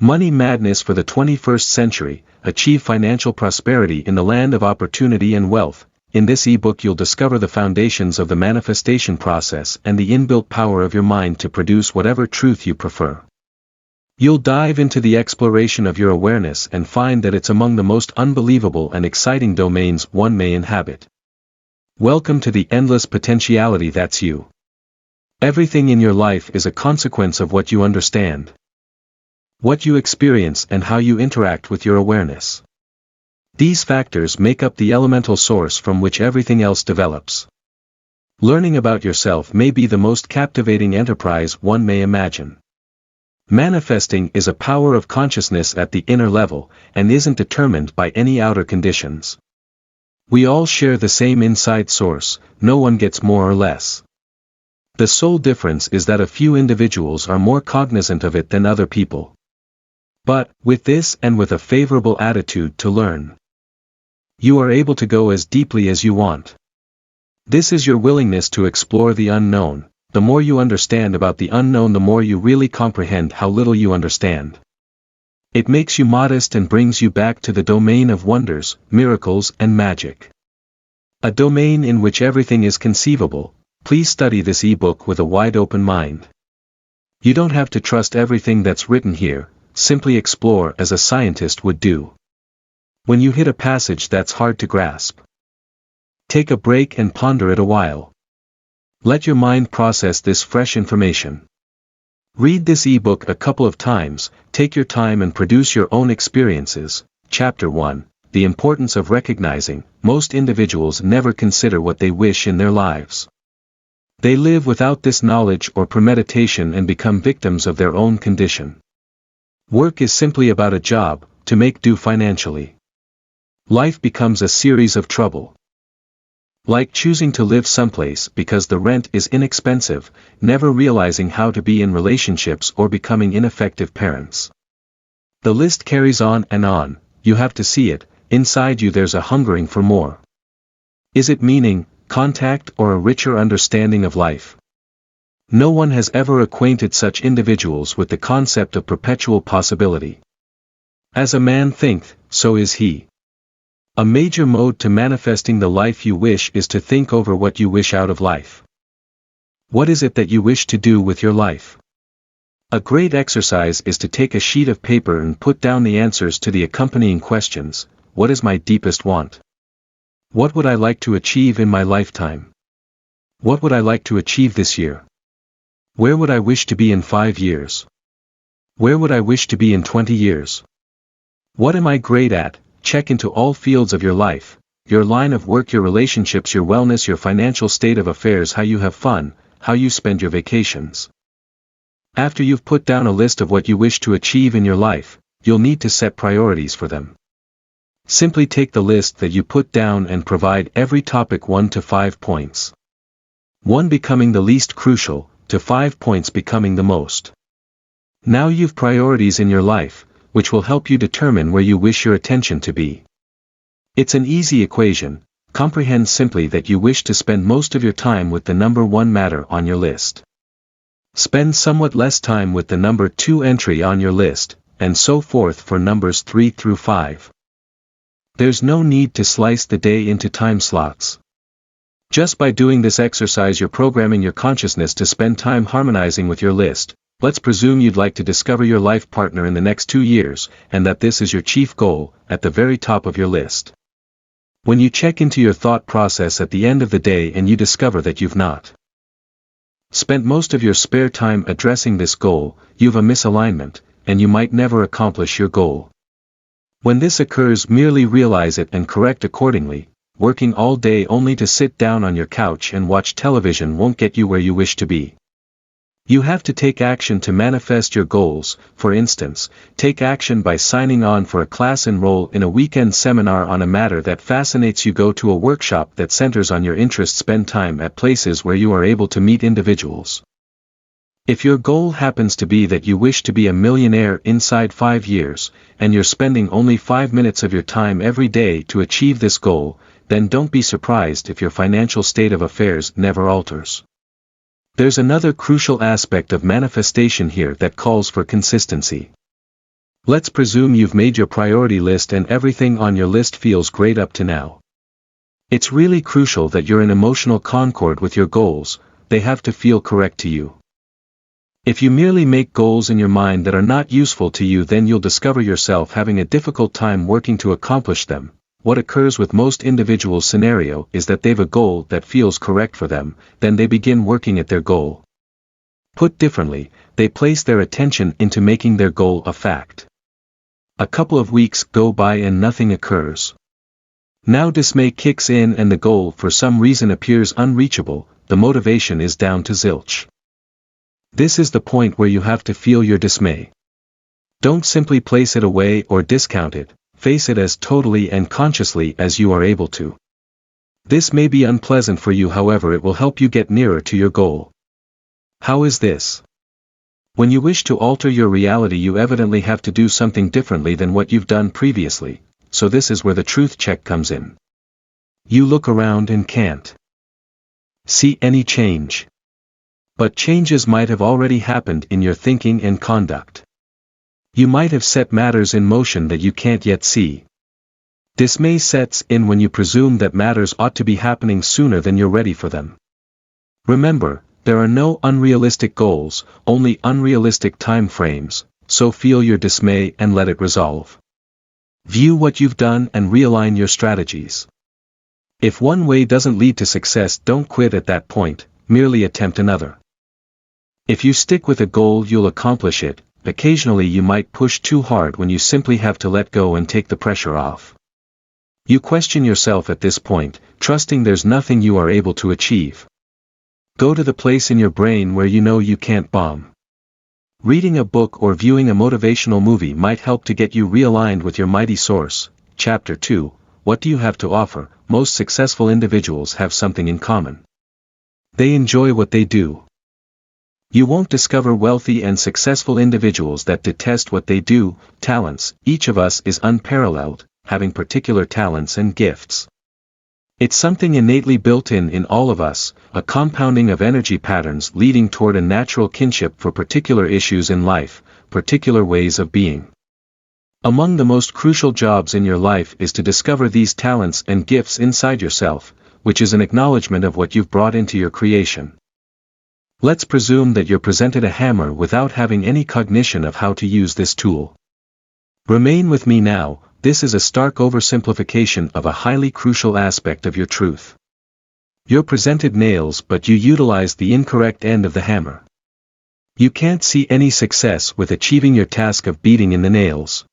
Money Madness for the 21st Century, Achieve Financial Prosperity in the Land of Opportunity and Wealth. In this ebook you'll discover the foundations of the manifestation process and the inbuilt power of your mind to produce whatever truth you prefer. You'll dive into the exploration of your awareness and find that it's among the most unbelievable and exciting domains one may inhabit. Welcome to the endless potentiality that's you. Everything in your life is a consequence of what you understand, what you experience, and how you interact with your awareness. These factors make up the elemental source from which everything else develops. Learning about yourself may be the most captivating enterprise one may imagine. Manifesting is a power of consciousness at the inner level, and isn't determined by any outer conditions. We all share the same inside source, no one gets more or less. The sole difference is that a few individuals are more cognizant of it than other people. But, with this and with a favorable attitude to learn, you are able to go as deeply as you want. This is your willingness to explore the unknown. The more you understand about the unknown, the more you really comprehend how little you understand. It makes you modest and brings you back to the domain of wonders, miracles, and magic. A domain in which everything is conceivable. Please study this ebook with a wide open mind. You don't have to trust everything that's written here, simply explore as a scientist would do. When you hit a passage that's hard to grasp, take a break and ponder it a while. Let your mind process this fresh information. Read this ebook a couple of times, take your time and produce your own experiences. Chapter 1, The Importance of Recognizing. Most individuals never consider what they wish in their lives. They live without this knowledge or premeditation and become victims of their own condition. Work is simply about a job, to make do financially. Life becomes a series of trouble. Like choosing to live someplace because the rent is inexpensive, never realizing how to be in relationships, or becoming ineffective parents. The list carries on and on. You have to see it. Inside you there's a hungering for more. Is it meaning, contact, or a richer understanding of life? No one has ever acquainted such individuals with the concept of perpetual possibility. As a man thinketh, so is he. A major mode to manifesting the life you wish is to think over what you wish out of life. What is it that you wish to do with your life? A great exercise is to take a sheet of paper and put down the answers to the accompanying questions. What is my deepest want? What would I like to achieve in my lifetime? What would I like to achieve this year? Where would I wish to be in 5 years? Where would I wish to be in 20 years? What am I great at? Check into all fields of your life, your line of work, your relationships, your wellness, your financial state of affairs, how you have fun, how you spend your vacations. After you've put down a list of what you wish to achieve in your life, you'll need to set priorities for them. Simply take the list that you put down and provide every topic 1 to 5 points. 1 becoming the least crucial, to 5 points becoming the most. Now you've priorities in your life, which will help you determine where you wish your attention to be. It's an easy equation. Comprehend simply that you wish to spend most of your time with the number 1 matter on your list. Spend somewhat less time with the number 2 entry on your list, and so forth for numbers 3 through 5. There's no need to slice the day into time slots. Just by doing this exercise you're programming your consciousness to spend time harmonizing with your list. Let's presume you'd like to discover your life partner in the next 2 years, and that this is your chief goal, at the very top of your list. When you check into your thought process at the end of the day and you discover that you've not spent most of your spare time addressing this goal, you've a misalignment, and you might never accomplish your goal. When this occurs, merely realize it and correct accordingly. Working all day only to sit down on your couch and watch television won't get you where you wish to be. You have to take action to manifest your goals. For instance, take action by signing on for a class, enroll in a weekend seminar on a matter that fascinates you, go to a workshop that centers on your interests, spend time at places where you are able to meet individuals. If your goal happens to be that you wish to be a millionaire inside 5 years, and you're spending only 5 minutes of your time every day to achieve this goal, then don't be surprised if your financial state of affairs never alters. There's another crucial aspect of manifestation here that calls for consistency. Let's presume you've made your priority list and everything on your list feels great up to now. It's really crucial that you're in emotional concord with your goals. They have to feel correct to you. If you merely make goals in your mind that are not useful to you, then you'll discover yourself having a difficult time working to accomplish them. What occurs with most individuals' scenario is that they've a goal that feels correct for them, then they begin working at their goal. Put differently, they place their attention into making their goal a fact. A couple of weeks go by and nothing occurs. Now dismay kicks in and the goal for some reason appears unreachable, the motivation is down to zilch. This is the point where you have to feel your dismay. Don't simply place it away or discount it, face it as totally and consciously as you are able to. This may be unpleasant for you, however it will help you get nearer to your goal. How is this? When you wish to alter your reality, you evidently have to do something differently than what you've done previously, so this is where the truth check comes in. You look around and can't see any change. But changes might have already happened in your thinking and conduct. You might have set matters in motion that you can't yet see. Dismay sets in when you presume that matters ought to be happening sooner than you're ready for them. Remember, there are no unrealistic goals, only unrealistic time frames, so feel your dismay and let it resolve. View what you've done and realign your strategies. If one way doesn't lead to success, don't quit at that point, merely attempt another. If you stick with a goal, you'll accomplish it. Occasionally you might push too hard when you simply have to let go and take the pressure off. You question yourself at this point, trusting there's nothing you are able to achieve. Go to the place in your brain where you know you can't bomb. Reading a book or viewing a motivational movie might help to get you realigned with your mighty source. Chapter 2, What do you have to offer? Most successful individuals have something in common. They enjoy what they do. You won't discover wealthy and successful individuals that detest what they do. Talents. Each of us is unparalleled, having particular talents and gifts. It's something innately built in all of us, a compounding of energy patterns leading toward a natural kinship for particular issues in life, particular ways of being. Among the most crucial jobs in your life is to discover these talents and gifts inside yourself, which is an acknowledgement of what you've brought into your creation. Let's presume that you're presented a hammer without having any cognition of how to use this tool. Remain with me now. This is a stark oversimplification of a highly crucial aspect of your truth. You're presented nails, but you utilize the incorrect end of the hammer. You can't see any success with achieving your task of beating in the nails.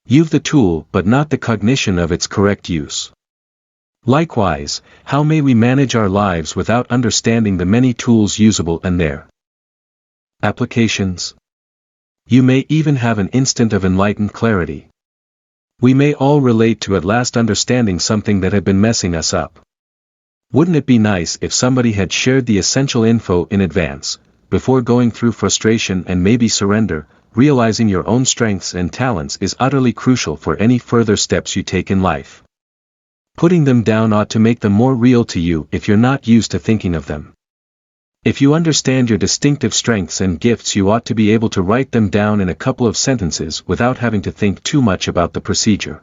You've the tool, but not the cognition of its correct use. Likewise, how may we manage our lives without understanding the many tools usable and their applications? You may even have an instant of enlightened clarity. We may all relate to at last understanding something that had been messing us up. Wouldn't it be nice if somebody had shared the essential info in advance, before going through frustration and maybe surrender? Realizing your own strengths and talents is utterly crucial for any further steps you take in life. Putting them down ought to make them more real to you if you're not used to thinking of them. If you understand your distinctive strengths and gifts, you ought to be able to write them down in a couple of sentences without having to think too much about the procedure.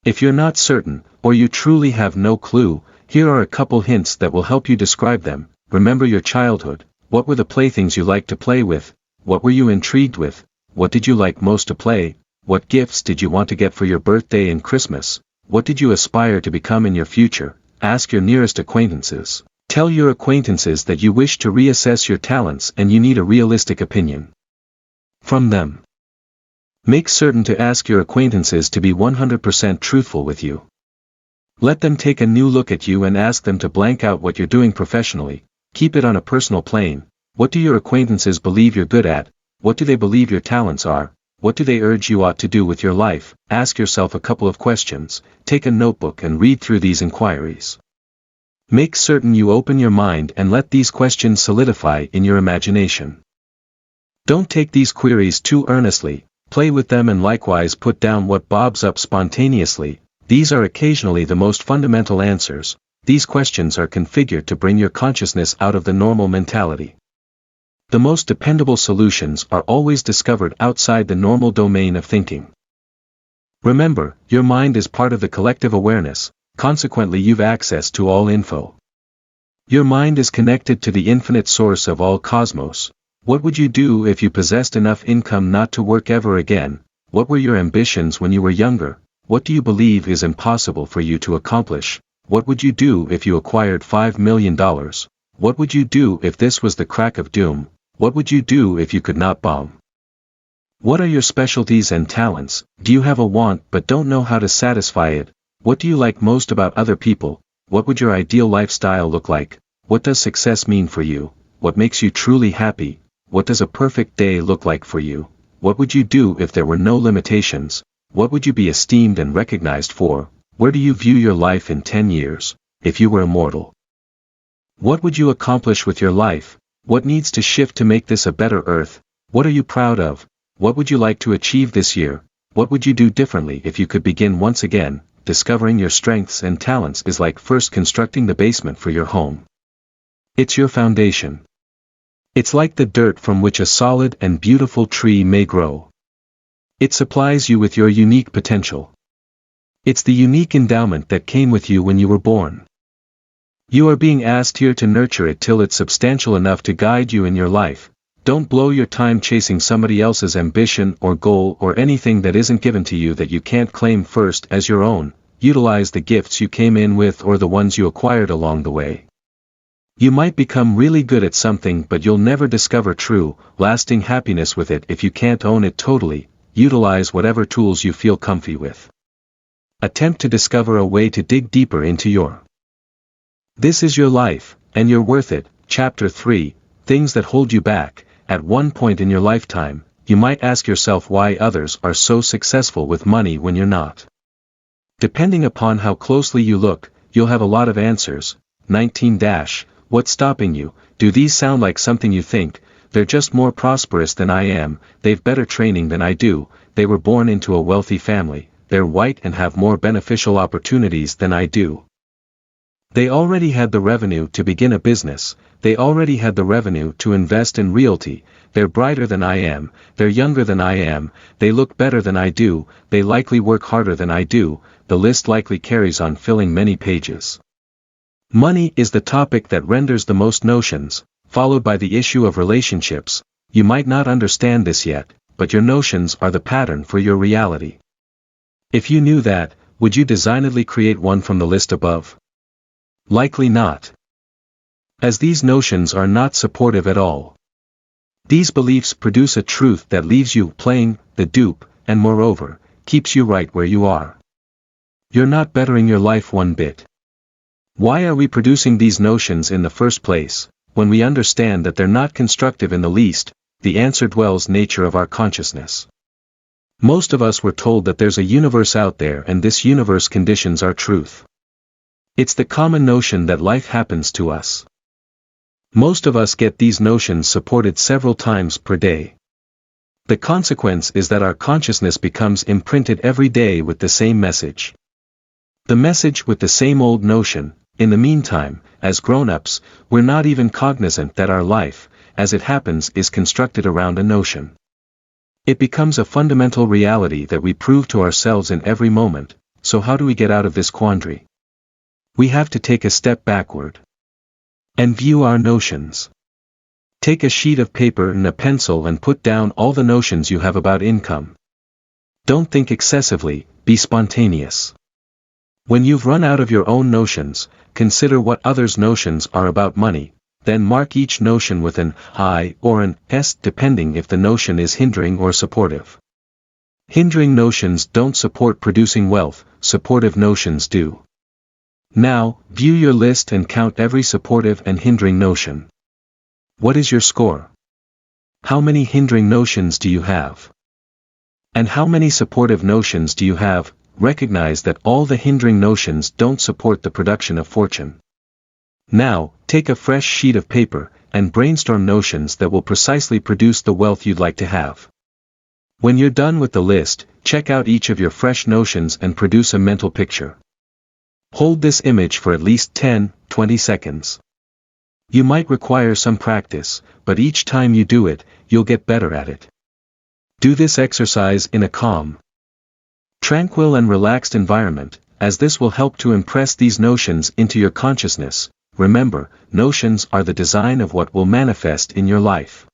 If you're not certain, or you truly have no clue, here are a couple hints that will help you describe them. Remember your childhood. What were the playthings you liked to play with? What were you intrigued with? What did you like most to play? What gifts did you want to get for your birthday and Christmas? What did you aspire to become in your future? Ask your nearest acquaintances. Tell your acquaintances that you wish to reassess your talents and you need a realistic opinion from them. Make certain to ask your acquaintances to be 100% truthful with you. Let them take a new look at you and ask them to blank out what you're doing professionally. Keep it on a personal plane. What do your acquaintances believe you're good at? What do they believe your talents are? What do they urge you ought to do with your life? Ask yourself a couple of questions. Take a notebook and read through these inquiries. Make certain you open your mind and let these questions solidify in your imagination. Don't take these queries too earnestly. Play with them and likewise put down what bobs up spontaneously. These are occasionally the most fundamental answers. These questions are configured to bring your consciousness out of the normal mentality. The most dependable solutions are always discovered outside the normal domain of thinking. Remember, your mind is part of the collective awareness, consequently you've access to all info. Your mind is connected to the infinite source of all cosmos. What would you do if you possessed enough income not to work ever again? What were your ambitions when you were younger? What do you believe is impossible for you to accomplish? What would you do if you acquired $5 million? What would you do if this was the crack of doom? What would you do if you could not bomb? What are your specialties and talents? Do you have a want but don't know how to satisfy it? What do you like most about other people? What would your ideal lifestyle look like? What does success mean for you? What makes you truly happy? What does a perfect day look like for you? What would you do if there were no limitations? What would you be esteemed and recognized for? Where do you view your life in 10 years, if you were immortal? What would you accomplish with your life? What needs to shift to make this a better earth? What are you proud of? What would you like to achieve this year? What would you do differently if you could begin once again? Discovering your strengths and talents is like first constructing the basement for your home. It's your foundation. It's like the dirt from which a solid and beautiful tree may grow. It supplies you with your unique potential. It's the unique endowment that came with you when you were born. You are being asked here to nurture it till it's substantial enough to guide you in your life. Don't blow your time chasing somebody else's ambition or goal or anything that isn't given to you that you can't claim first as your own. Utilize the gifts you came in with or the ones you acquired along the way. You might become really good at something but you'll never discover true, lasting happiness with it if you can't own it totally. Utilize whatever tools you feel comfy with. Attempt to discover a way to dig deeper into your. This is your life, and you're worth it. Chapter 3, Things that Hold You Back. At one point in your lifetime, you might ask yourself why others are so successful with money when you're not. Depending upon how closely you look, you'll have a lot of answers. 19. What's stopping you? Do these sound like something you think? They're just more prosperous than I am, they've better training than I do, they were born into a wealthy family, they're white and have more beneficial opportunities than I do. They already had the revenue to begin a business, they already had the revenue to invest in realty, they're brighter than I am, they're younger than I am, they look better than I do, they likely work harder than I do, the list likely carries on filling many pages. Money is the topic that renders the most notions, followed by the issue of relationships. You might not understand this yet, but your notions are the pattern for your reality. If you knew that, would you designedly create one from the list above? Likely not. As these notions are not supportive at all. These beliefs produce a truth that leaves you playing the dupe, and moreover, keeps you right where you are. You're not bettering your life one bit. Why are we producing these notions in the first place? When we understand that they're not constructive in the least, the answer dwells nature of our consciousness. Most of us were told that there's a universe out there and this universe conditions our truth. It's the common notion that life happens to us. Most of us get these notions supported several times per day. The consequence is that our consciousness becomes imprinted every day with the same message. The message with the same old notion. In the meantime, as grown-ups, we're not even cognizant that our life, as it happens, is constructed around a notion. It becomes a fundamental reality that we prove to ourselves in every moment. So how do we get out of this quandary? We have to take a step backward and view our notions. Take a sheet of paper and a pencil and put down all the notions you have about income. Don't think excessively, be spontaneous. When you've run out of your own notions, consider what others' notions are about money, then mark each notion with an I or an S depending if the notion is hindering or supportive. Hindering notions don't support producing wealth, supportive notions do. Now, view your list and count every supportive and hindering notion. What is your score? How many hindering notions do you have? And how many supportive notions do you have? Recognize that all the hindering notions don't support the production of fortune. Now, take a fresh sheet of paper, and brainstorm notions that will precisely produce the wealth you'd like to have. When you're done with the list, check out each of your fresh notions and produce a mental picture. Hold this image for at least 10-20 seconds. You might require some practice, but each time you do it, you'll get better at it. Do this exercise in a calm, tranquil and relaxed environment, as this will help to impress these notions into your consciousness. Remember, notions are the design of what will manifest in your life.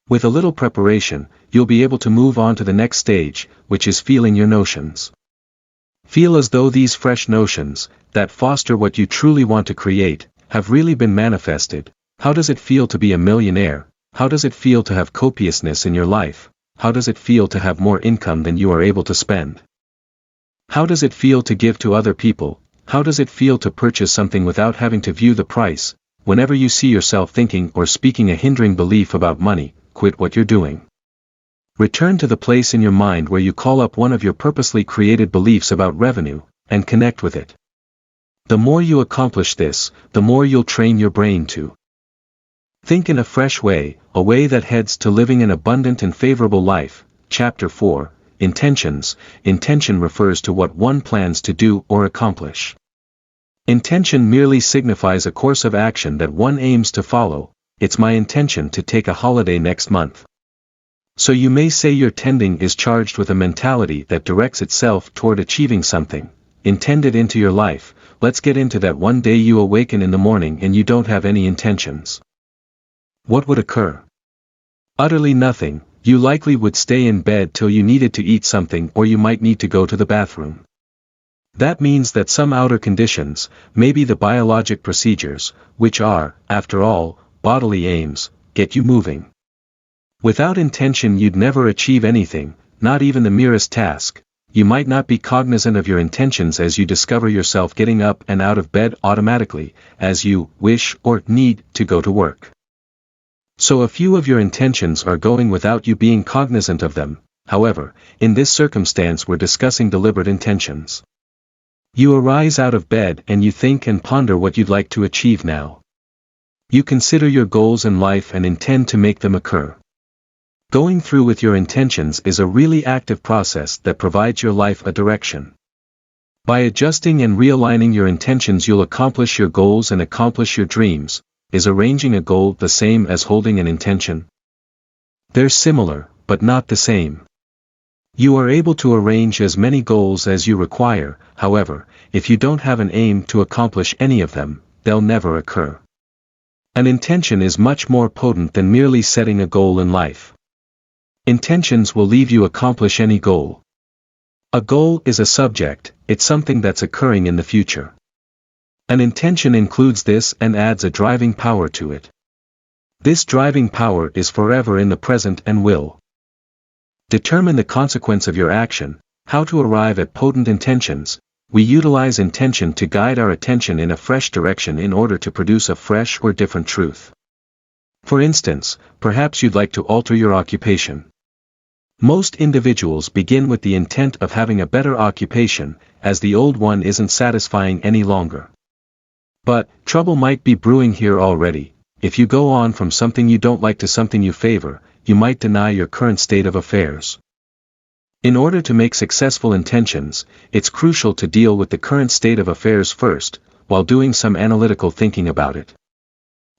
With a little preparation, you'll be able to move on to the next stage, which is feeling your notions. Feel as though these fresh notions, that foster what you truly want to create, have really been manifested. How does it feel to be a millionaire? How does it feel to have copiousness in your life? How does it feel to have more income than you are able to spend? How does it feel to give to other people? How does it feel to purchase something without having to view the price? Whenever you see yourself thinking or speaking a hindering belief about money, quit what you're doing. Return to the place in your mind where you call up one of your purposely created beliefs about revenue, and connect with it. The more you accomplish this, the more you'll train your brain to think in a fresh way, a way that heads to living an abundant and favorable life. Chapter 4, Intentions. Intention refers to what one plans to do or accomplish. Intention merely signifies a course of action that one aims to follow. It's my intention to take a holiday next month. So you may say your tending is charged with a mentality that directs itself toward achieving something intended into your life. Let's get into that. One day you awaken in the morning and you don't have any intentions. What would occur? Utterly nothing. You likely would stay in bed till you needed to eat something, or you might need to go to the bathroom. That means that some outer conditions, maybe the biologic procedures, which are, after all, bodily aims, get you moving. Without intention you'd never achieve anything, not even the merest task. You might not be cognizant of your intentions as you discover yourself getting up and out of bed automatically, as you wish or need to go to work. So a few of your intentions are going without you being cognizant of them. However, in this circumstance we're discussing deliberate intentions. You arise out of bed and you think and ponder what you'd like to achieve now. You consider your goals in life and intend to make them occur. Going through with your intentions is a really active process that provides your life a direction. By adjusting and realigning your intentions you'll accomplish your goals and accomplish your dreams. Is arranging a goal the same as holding an intention? They're similar, but not the same. You are able to arrange as many goals as you require. However, if you don't have an aim to accomplish any of them, they'll never occur. An intention is much more potent than merely setting a goal in life. Intentions will leave you accomplish any goal. A goal is a subject, it's something that's occurring in the future. An intention includes this and adds a driving power to it. This driving power is forever in the present and will determine the consequence of your action. How to arrive at potent intentions. We utilize intention to guide our attention in a fresh direction in order to produce a fresh or different truth. For instance, perhaps you'd like to alter your occupation. Most individuals begin with the intent of having a better occupation, as the old one isn't satisfying any longer. But, trouble might be brewing here already. If you go on from something you don't like to something you favor, you might deny your current state of affairs. In order to make successful intentions, it's crucial to deal with the current state of affairs first, while doing some analytical thinking about it.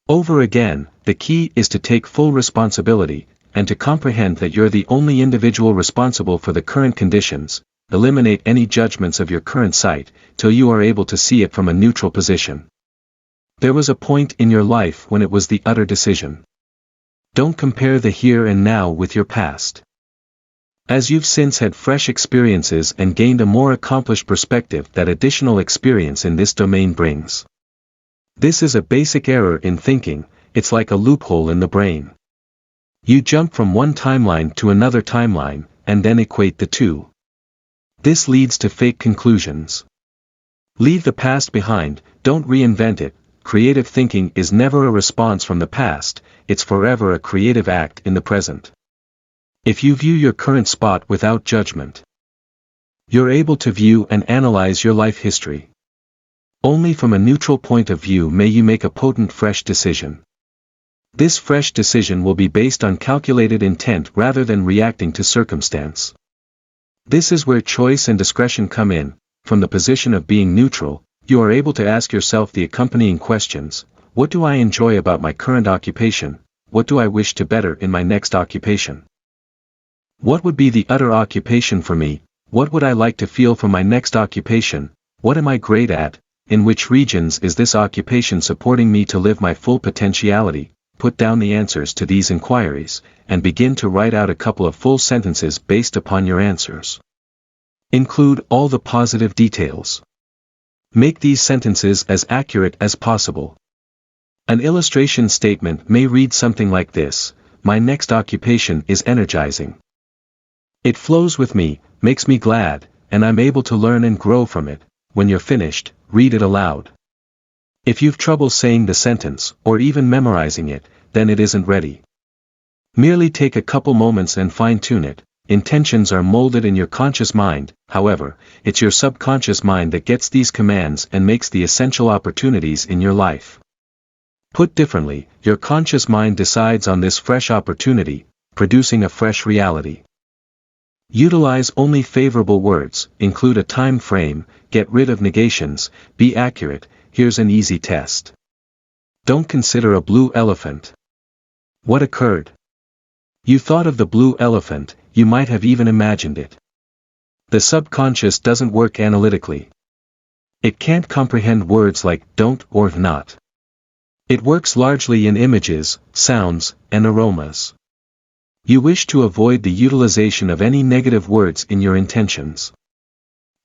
Over again, the key is to take full responsibility, and to comprehend that you're the only individual responsible for the current conditions. Eliminate any judgments of your current sight, till you are able to see it from a neutral position. There was a point in your life when it was the utter decision. Don't compare the here and now with your past. As you've since had fresh experiences and gained a more accomplished perspective that additional experience in this domain brings. This is a basic error in thinking. It's like a loophole in the brain. You jump from one timeline to another timeline, and then equate the two. This leads to fake conclusions. Leave the past behind, don't reinvent it. Creative thinking is never a response from the past, it's forever a creative act in the present. If you view your current spot without judgment, you're able to view and analyze your life history. Only from a neutral point of view may you make a potent fresh decision. This fresh decision will be based on calculated intent rather than reacting to circumstance. This is where choice and discretion come in. From the position of being neutral, you are able to ask yourself the accompanying questions. What do I enjoy about my current occupation? What do I wish to better in my next occupation? What would be the utter occupation for me? What would I like to feel from my next occupation? What am I great at? In which regions is this occupation supporting me to live my full potentiality? Put down the answers to these inquiries, and begin to write out a couple of full sentences based upon your answers. Include all the positive details. Make these sentences as accurate as possible. An illustration statement may read something like this: my next occupation is energizing. It flows with me, makes me glad, and I'm able to learn and grow from it. When you're finished, read it aloud. If you've trouble saying the sentence, or even memorizing it, then it isn't ready. Merely take a couple moments and fine-tune it. Intentions are molded in your conscious mind, however, it's your subconscious mind that gets these commands and makes the essential opportunities in your life. Put differently, your conscious mind decides on this fresh opportunity, producing a fresh reality. Utilize only favorable words, include a time frame, get rid of negations, be accurate. Here's an easy test. Don't consider a blue elephant. What occurred? You thought of the blue elephant, you might have even imagined it. The subconscious doesn't work analytically. It can't comprehend words like don't or not. It works largely in images, sounds, and aromas. You wish to avoid the utilization of any negative words in your intentions.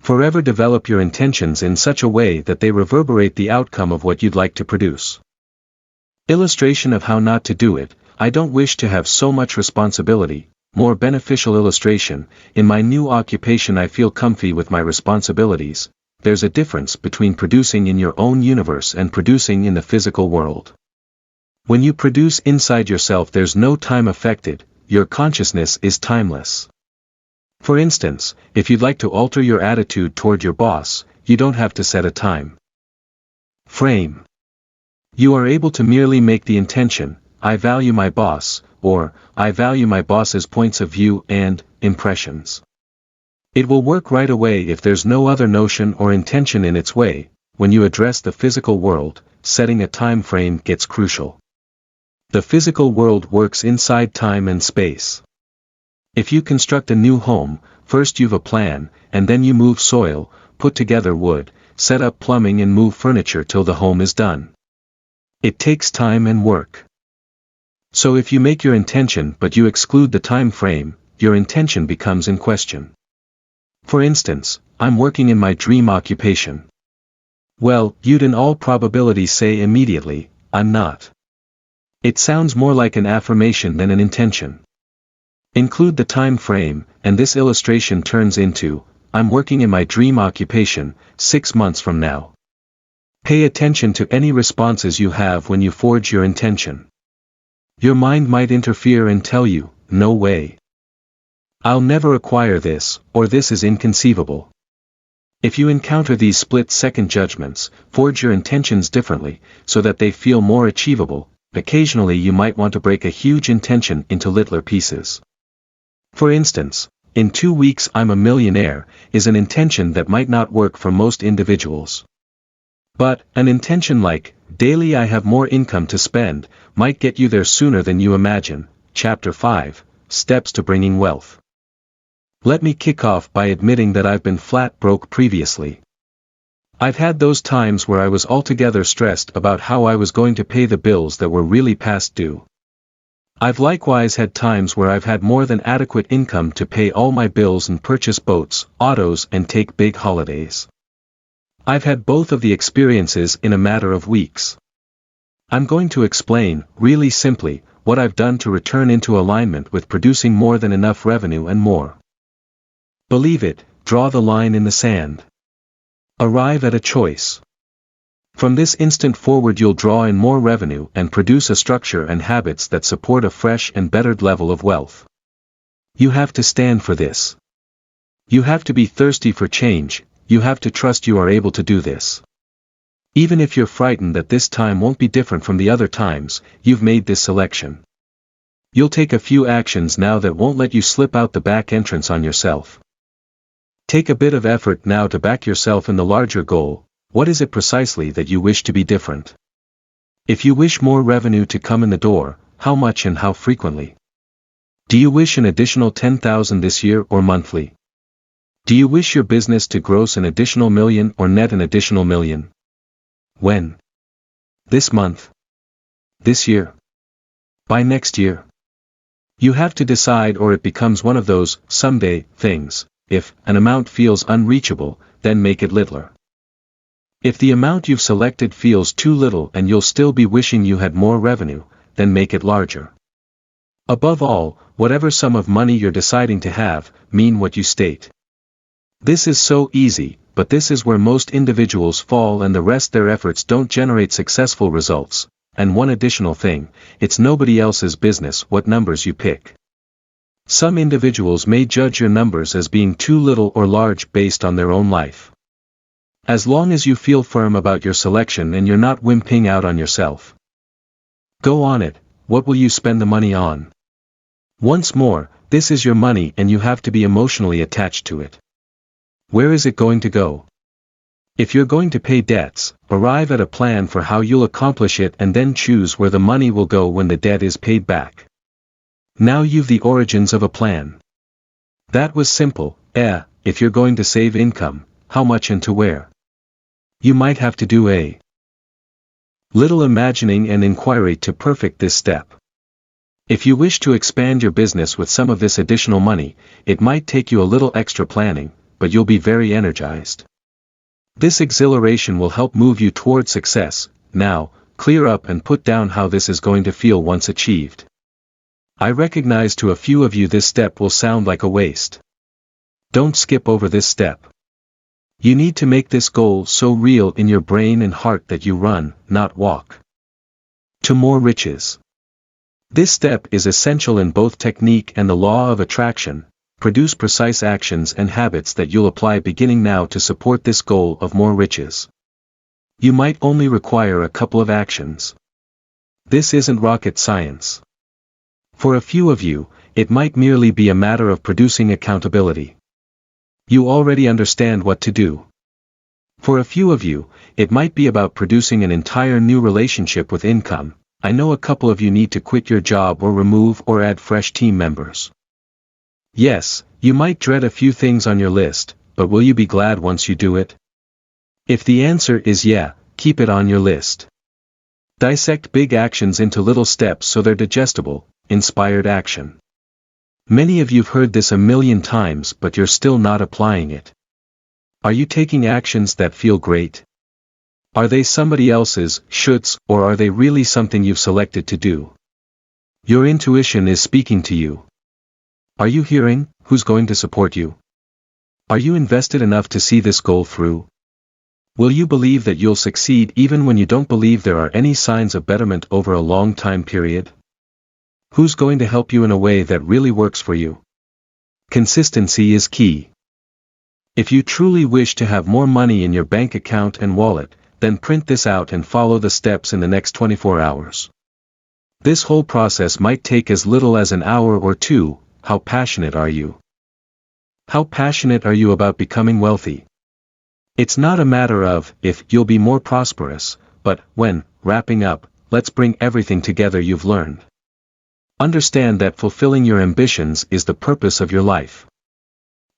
Forever develop your intentions in such a way that they reverberate the outcome of what you'd like to produce. Illustration of how not to do it. I don't wish to have so much responsibility. More beneficial illustration: in my new occupation I feel comfy with my responsibilities. There's a difference between producing in your own universe and producing in the physical world. When you produce inside yourself, there's no time affected. Your consciousness is timeless. For instance, if you'd like to alter your attitude toward your boss, you don't have to set a time frame. You are able to merely make the intention, I value my boss, or I value my boss's points of view and impressions. It will work right away if there's no other notion or intention in its way. When you address the physical world, setting a time frame gets crucial. The physical world works inside time and space. If you construct a new home, first you've a plan, and then you move soil, put together wood, set up plumbing and move furniture till the home is done. It takes time and work. So if you make your intention but you exclude the time frame, your intention becomes in question. For instance, I'm working in my dream occupation. Well, you'd in all probability say immediately, I'm not. It sounds more like an affirmation than an intention. Include the time frame, and this illustration turns into, I'm working in my dream occupation, 6 months from now. Pay attention to any responses you have when you forge your intention. Your mind might interfere and tell you, no way. I'll never acquire this, or this is inconceivable. If you encounter these split-second judgments, forge your intentions differently, so that they feel more achievable. Occasionally you might want to break a huge intention into littler pieces. For instance, in 2 weeks I'm a millionaire, is an intention that might not work for most individuals. But, an intention like, daily I have more income to spend, might get you there sooner than you imagine. Chapter 5, Steps to Bringing Wealth. Let me kick off by admitting that I've been flat broke previously. I've had those times where I was altogether stressed about how I was going to pay the bills that were really past due. I've likewise had times where I've had more than adequate income to pay all my bills and purchase boats, autos, and take big holidays. I've had both of the experiences in a matter of weeks. I'm going to explain, really simply, what I've done to return into alignment with producing more than enough revenue and more. Believe it, draw the line in the sand. Arrive at a choice. From this instant forward you'll draw in more revenue and produce a structure and habits that support a fresh and bettered level of wealth. You have to stand for this. You have to be thirsty for change, you have to trust you are able to do this. Even if you're frightened that this time won't be different from the other times, you've made this selection. You'll take a few actions now that won't let you slip out the back entrance on yourself. Take a bit of effort now to back yourself in the larger goal. What is it precisely that you wish to be different? If you wish more revenue to come in the door, how much and how frequently? Do you wish an additional 10,000 this year or monthly? Do you wish your business to gross an additional million or net an additional million? When? This month? This year? By next year? You have to decide, or it becomes one of those someday things. If an amount feels unreachable, then make it littler. If the amount you've selected feels too little and you'll still be wishing you had more revenue, then make it larger. Above all, whatever sum of money you're deciding to have, mean what you state. This is so easy, but this is where most individuals fall and the rest their efforts don't generate successful results. And one additional thing, it's nobody else's business what numbers you pick. Some individuals may judge your numbers as being too little or large based on their own life. As long as you feel firm about your selection and you're not wimping out on yourself. Go on it. What will you spend the money on? Once more, this is your money and you have to be emotionally attached to it. Where is it going to go? If you're going to pay debts, arrive at a plan for how you'll accomplish it and then choose where the money will go when the debt is paid back. Now you've the origins of a plan. That was simple. If you're going to save income, how much and to where? You might have to do a little imagining and inquiry to perfect this step. If you wish to expand your business with some of this additional money, it might take you a little extra planning, but you'll be very energized. This exhilaration will help move you toward success. Now, clear up and put down how this is going to feel once achieved. I recognize to a few of you this step will sound like a waste. Don't skip over this step. You need to make this goal so real in your brain and heart that you run, not walk. To more riches. This step is essential in both technique and the law of attraction. Produce precise actions and habits that you'll apply beginning now to support this goal of more riches. You might only require a couple of actions. This isn't rocket science. For a few of you, it might merely be a matter of producing accountability. You already understand what to do. For a few of you, it might be about producing an entire new relationship with income. I know a couple of you need to quit your job or remove or add fresh team members. Yes, you might dread a few things on your list, but will you be glad once you do it? If the answer is yeah, keep it on your list. Dissect big actions into little steps so they're digestible. Inspired action. Many of you've heard this a million times, but you're still not applying it. Are you taking actions that feel great? Are they somebody else's shoulds, or are they really something you've selected to do? Your intuition is speaking to you. Are you hearing who's going to support you? Are you invested enough to see this goal through? Will you believe that you'll succeed even when you don't believe there are any signs of betterment over a long time period? Who's going to help you in a way that really works for you? Consistency is key. If you truly wish to have more money in your bank account and wallet, then print this out and follow the steps in the next 24 hours. This whole process might take as little as an hour or two. How passionate are you? How passionate are you about becoming wealthy? It's not a matter of if you'll be more prosperous, but when. Wrapping up, let's bring everything together you've learned. Understand that fulfilling your ambitions is the purpose of your life.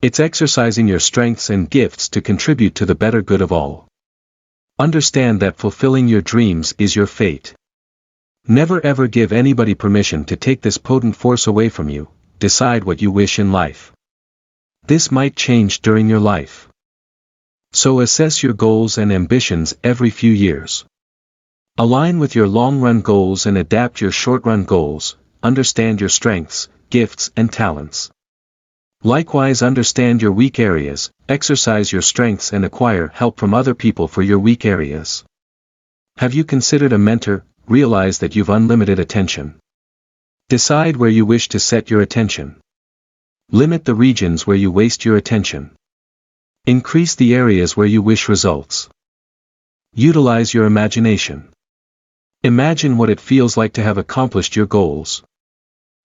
It's exercising your strengths and gifts to contribute to the better good of all. Understand that fulfilling your dreams is your fate. Never ever give anybody permission to take this potent force away from you. Decide what you wish in life. This might change during your life. So assess your goals and ambitions every few years. Align with your long-run goals and adapt your short-run goals. Understand your strengths, gifts, and talents. Likewise, understand your weak areas, exercise your strengths and acquire help from other people for your weak areas. Have you considered a mentor? Realize that you've unlimited attention. Decide where you wish to set your attention. Limit the regions where you waste your attention. Increase the areas where you wish results. Utilize your imagination. Imagine what it feels like to have accomplished your goals.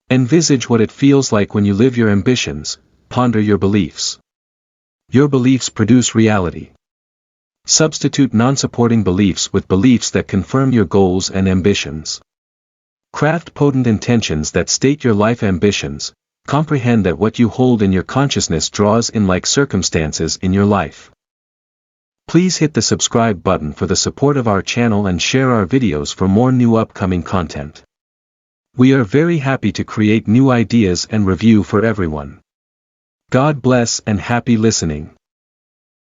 Envisage what it feels like when you live your ambitions. Ponder your beliefs. Your beliefs produce reality. Substitute non-supporting beliefs with beliefs that confirm your goals and ambitions. Craft potent intentions that state your life ambitions. Comprehend that what you hold in your consciousness draws in like circumstances in your life. Please hit the subscribe button for the support of our channel and share our videos for more new upcoming content. We are very happy to create new ideas and review for everyone. God bless and happy listening.